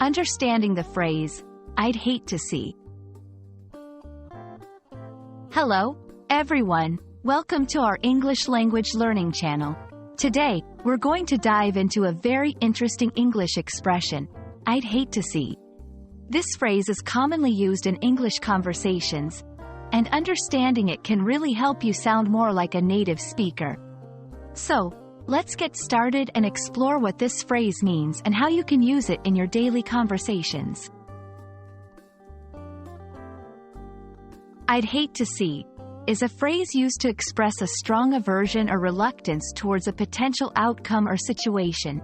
Understanding the phrase, "I'd hate to see." Hello, everyone. Welcome to our English language learning channel. Today, we're going to dive into a very interesting English expression, "I'd hate to see." This phrase is commonly used in English conversations, and understanding it can really help you sound more like a native speaker. So, let's get started and explore what this phrase means and how you can use it in your daily conversations. "I'd hate to see" is a phrase used to express a strong aversion or reluctance towards a potential outcome or situation.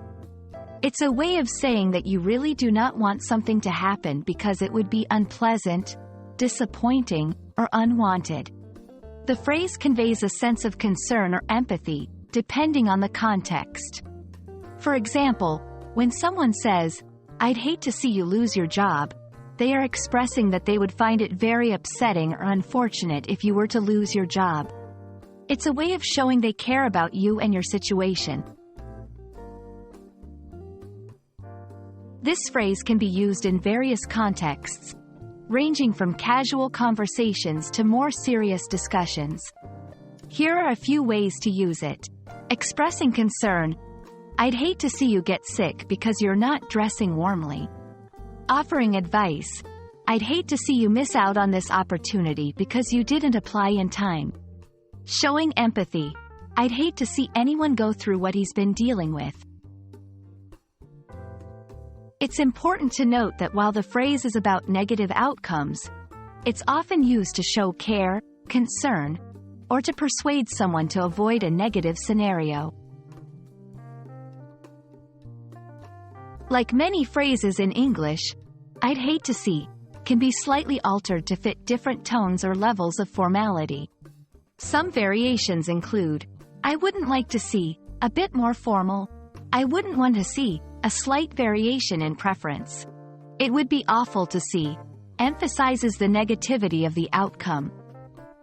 It's a way of saying that you really do not want something to happen because it would be unpleasant, disappointing, or unwanted. The phrase conveys a sense of concern or empathy, depending on the context. For example, when someone says, "I'd hate to see you lose your job," they are expressing that they would find it very upsetting or unfortunate if you were to lose your job. It's a way of showing they care about you and your situation. This phrase can be used in various contexts, ranging from casual conversations to more serious discussions. Here are a few ways to use it. Expressing concern, "I'd hate to see you get sick because you're not dressing warmly." Offering advice, "I'd hate to see you miss out on this opportunity because you didn't apply in time." Showing empathy, "I'd hate to see anyone go through what he's been dealing with." It's important to note that while the phrase is about negative outcomes, it's often used to show care, concern, or to persuade someone to avoid a negative scenario. Like many phrases in English, "I'd hate to see" can be slightly altered to fit different tones or levels of formality. Some variations include, "I wouldn't like to see," a bit more formal; "I wouldn't want to see," a slight variation in preference; "It would be awful to see," emphasizes the negativity of the outcome.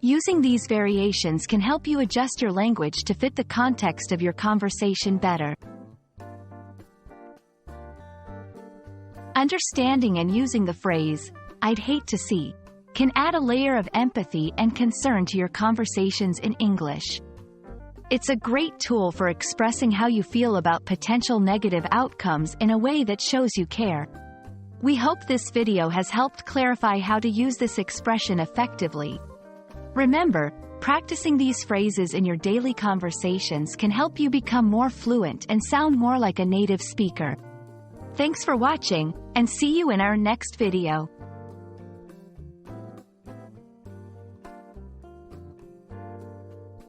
Using these variations can help you adjust your language to fit the context of your conversation better. Understanding and using the phrase, "I'd hate to see," can add a layer of empathy and concern to your conversations in English. It's a great tool for expressing how you feel about potential negative outcomes in a way that shows you care. We hope this video has helped clarify how to use this expression effectively. Remember, practicing these phrases in your daily conversations can help you become more fluent and sound more like a native speaker. Thanks for watching, and see you in our next video.